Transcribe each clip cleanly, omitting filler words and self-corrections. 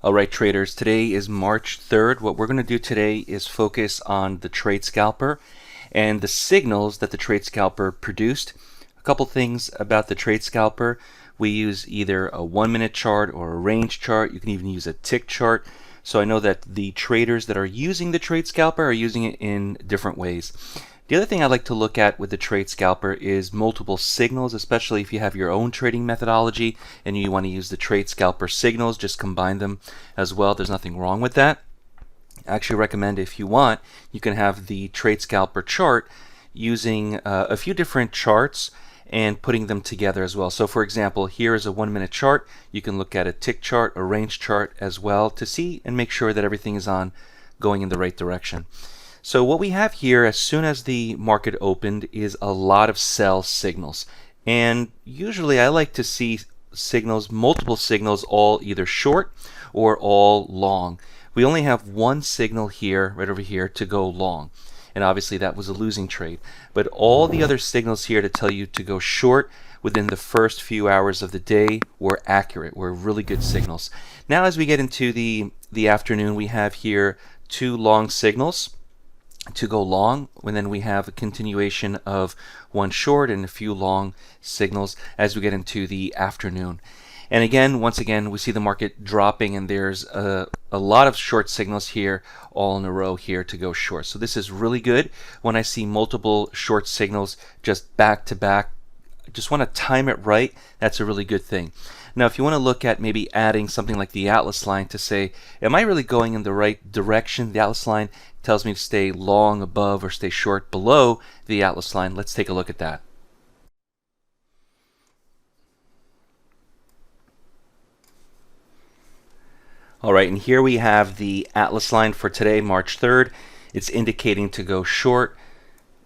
All right, traders, today is March 3rd. What we're going to do today is focus on the Trade Scalper and the signals that the Trade Scalper produced. A couple things about the Trade Scalper. We use either a 1-minute chart or a range chart. You can even use a tick chart. So I know that the traders that are using the Trade Scalper are using it in different ways. The other thing I like to look at with the Trade Scalper is multiple signals, especially if you have your own trading methodology and you want to use the Trade Scalper signals, just combine them as well. There's nothing wrong with that. I actually recommend, if you want, you can have the Trade Scalper chart using a few different charts and putting them together as well. So for example, here is a 1-minute chart. You can look at a tick chart, a range chart as well to see and make sure that everything is going in the right direction. So what we have here, as soon as the market opened, is a lot of sell signals. And usually I like to see signals, multiple signals, all either short or all long. We only have one signal here, right over here, to go long. And obviously that was a losing trade. But all the other signals here to tell you to go short within the first few hours of the day were accurate, were really good signals. Now as we get into the afternoon, we have here two long signals to go long, and then we have a continuation of one short and a few long signals as we get into the afternoon. And again, once again, we see the market dropping, and there's a lot of short signals here all in a row here to go short. So this is really good. When I see multiple short signals just back to back, just want to time it right, that's a really good thing. Now if you want to look at maybe adding something like the Atlas line to say, am I really going in the right direction? The Atlas line tells me to stay long above or stay short below the Atlas line. Let's take a look at that. All right, and here we have the Atlas line for today, March 3rd. It's indicating to go short.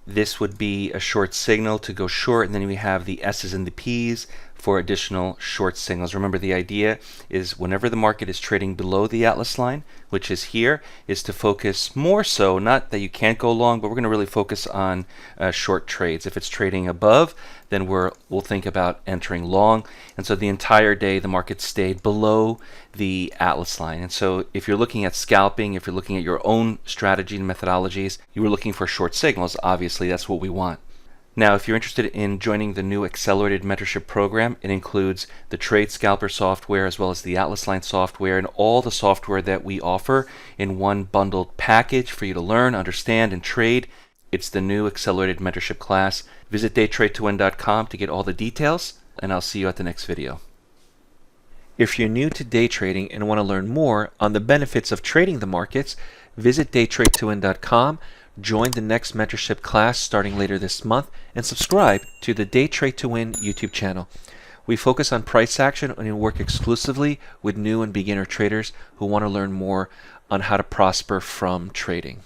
This would be a short signal to go short, and then we have the S's and the P's for additional short signals. Remember, the idea is whenever the market is trading below the Atlas line, which is here, is to focus more so, not that you can't go long, but we're going to really focus on short trades. If it's trading above, then we'll think about entering long. And so the entire day the market stayed below the Atlas line. And so if you're looking at scalping, if you're looking at your own strategy and methodologies, you were looking for short signals. Obviously that's what we want. Now, if you're interested in joining the new accelerated mentorship program, it includes the Trade Scalper software as well as the Atlas line software and all the software that we offer in one bundled package for you to learn, understand, and trade. It's the new accelerated mentorship class. Visit DayTradeToWin.com to get all the details, and I'll see you at the next video. If you're new to day trading and want to learn more on the benefits of trading the markets, visit DayTradeToWin.com. Join the next mentorship class starting later this month, and subscribe to the Day Trade to Win YouTube channel. We focus on price action and work exclusively with new and beginner traders who want to learn more on how to prosper from trading.